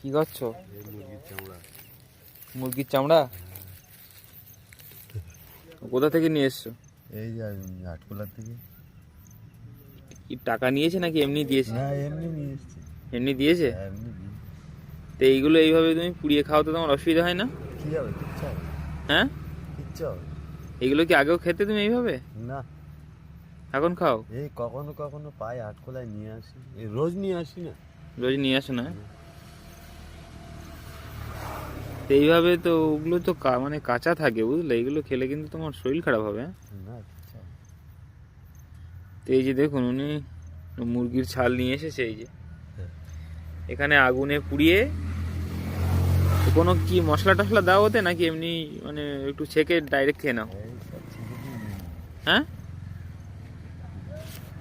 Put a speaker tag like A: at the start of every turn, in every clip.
A: কি করছো?
B: মুরগির চামড়া।
A: মুরগির চামড়া? কোথা থেকে নিয়ে এসছো?
B: এই যে আটকোলার থেকে।
A: কি টাকা নিয়েছে নাকি এমনি দিয়েছে?
B: না, এমনি নিয়ে এসছি।
A: এমনি দিয়েছে?
B: হ্যাঁ, এমনি দিয়ে।
A: তো এইগুলো এইভাবে তুমি পুড়িয়ে খাও তো তোমার অসুবিধা হয় না?
B: কি হবে? কিচ্ছু হবে না।
A: হ্যাঁ,
B: কিচ্ছু হবে না।
A: এগুলো কি আগেও খেতে তুমি এইভাবে?
B: না,
A: এখন খাও?
B: এই কখনো কখনো পাই, আটকোলায় নিয়ে আসি। এই রোজ নিয়ে আসি না।
A: রোজ নিয়ে আসো না? তো এইভাবে তো ওগুলো তো মানে কাঁচা থাকে বুঝলে, এগুলো খেলে কিন্তু তোমার শরীর খারাপ হবে। হ্যাঁ?
B: না, কিচ্ছু হবে না।
A: তো এই যে দেখুন উনি মুরগির ছাল নিয়ে এসেছে, এই যে
B: হ্যাঁ।
A: এখানে আগুনে পুড়িয়ে। তো কোনো কি মশলা টশলা দাও ওতে নাকি এমনি মানে একটু ছেঁকে ডাইরেক্ট খেয়ে নাও?
B: এই সব ছেড়ে দিয়ে নিই।
A: হ্যাঁ,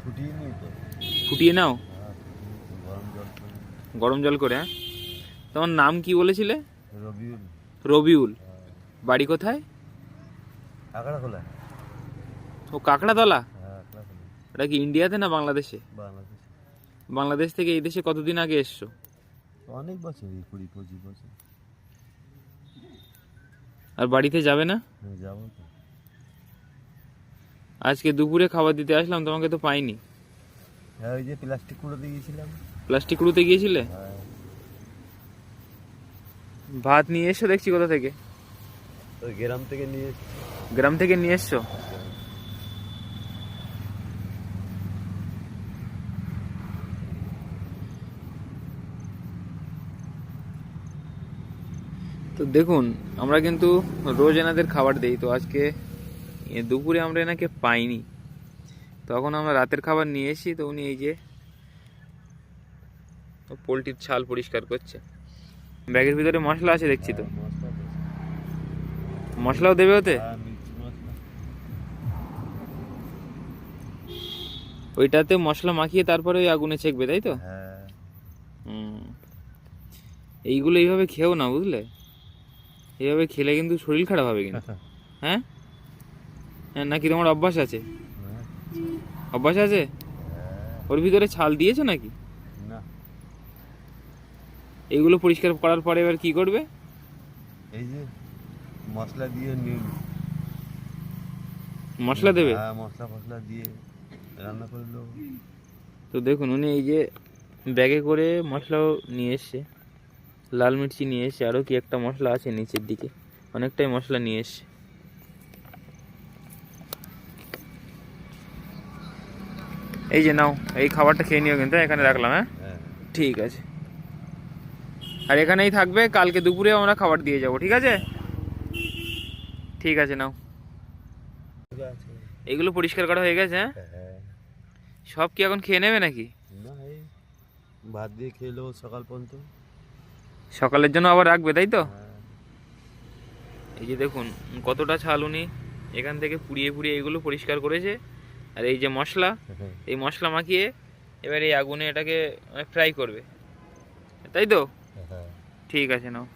B: ফুটিয়ে নিই তো।
A: ফুটিয়ে নাও
B: হ্যাঁ, ফুটিয়ে তো গরম জল করে।
A: গরম জল করে। হ্যাঁ, তোমার নাম কি বলেছিলে?
B: রবিউল।
A: রবিউল।
B: হ্যাঁ।
A: বাড়ি কোথায়?
B: কাঁকড়া খোলা।
A: ও কাঁকড়াতলা।
B: হ্যাঁ, কাঁকড়া খোলা।
A: এটা কি ইন্ডিয়াতে না বাংলাদেশে?
B: বাংলাদেশ।
A: বাংলাদেশ থেকে এই দেশে কতদিন আগে এসছো?
B: অনেক বছর, 20-25 বছর।
A: আর বাড়িতে যাবে না?
B: হ্যাঁ, যাবো তো।
A: আজকে দুপুরে খাবার দিতে আসলাম, তোমাকে তো পাইনি।
B: হ্যাঁ, ওই যে প্লাস্টিক কুড়োতে গিয়েছিলাম।
A: প্লাস্টিক কুড়োতে গিয়েছিলে?
B: হ্যাঁ।
A: ভাত নিয়ে এসছো দেখছি কোথা থেকে?
B: ওই গ্রাম থেকে নিয়ে এসেছি।
A: গ্রাম থেকে নিয়ে এসছো? তো দেখুন আমরা কিন্তু রোজ এনাদের খাবার দেই, তো আজকে দুপুরে আমরা এনাকে পাইনি, তখন আমরা রাতের খাবার নিয়ে এসি। তো উনি এই যে পোলট্রির ছাল পরিষ্কার করছে। ব্যাগের ভিতরে মশলা আছে দেখছি, তো
B: মশলা তো।
A: মশলাও দেবে ওতে?
B: হ্যাঁ, মির্চি মশলা।
A: ওইটাতে মশলা মাখিয়ে তারপরে ওই আগুনে ছেঁকবে, তাই তো?
B: হ্যাঁ।
A: হুম। এইগুলো এইভাবে খেও না বুঝলে, এইভাবে খেলে কিন্তু শরীর খারাপ হবে কিন্তু। হ্যাঁ, হ্যাঁ, নাকি তোমার অভ্যাস আছে?
B: হ্যাঁ।
A: অভ্যাস আছে?
B: হ্যাঁ।
A: ওর ভিতরে ছাল দিয়েছো নাকি?
B: না,
A: এইগুলো পরিষ্কার করার পরে এবার কি করবে?
B: এই যে মশলা দিয়ে
A: মশলা দেবে?
B: হ্যাঁ, মশলা ফসলা দিয়ে রান্না করলো।
A: তো দেখুন উনি এই যে ব্যাগে করে মশলাও নিয়ে এসছে, লাল মির্চি নিয়ে এসছে, আরও কি একটা মশলা আছে নিচের দিকে, অনেকটাই মশলা নিয়ে এসছে। এই যে নাও, এই খাবারটা খেয়ে নিও কিন্তু, এখানে রাখলাম। হ্যাঁ,
B: হ্যাঁ।
A: ঠিক আছে। আর এখানেই থাকবে, কালকে দুপুরে আমরা খাবার দিয়ে যাব, ঠিক আছে? ঠিক আছে, নাও।
B: ঠিক আছে।
A: এইগুলো পরিষ্কার করা হয়ে গেছে? হ্যাঁ,
B: হ্যাঁ।
A: সব কি এখন খেয়ে নেবে নাকি?
B: না, এই ভাত দিয়ে খেলো সকাল পর্যন্ত।
A: সকালের জন্য আবার রাখবে, তাই তো?
B: হ্যাঁ।
A: এই যে দেখুন কতটা ছাল উনি এখান থেকে পুড়িয়ে পুড়িয়ে এগুলো পরিষ্কার করেছে। আর এই যে মশলা, এই মশলা মাখিয়ে এবার এই আগুনে এটাকে ফ্রাই করবে, তাই তো?
B: হ্যাঁ।
A: ঠিক আছে, নাও।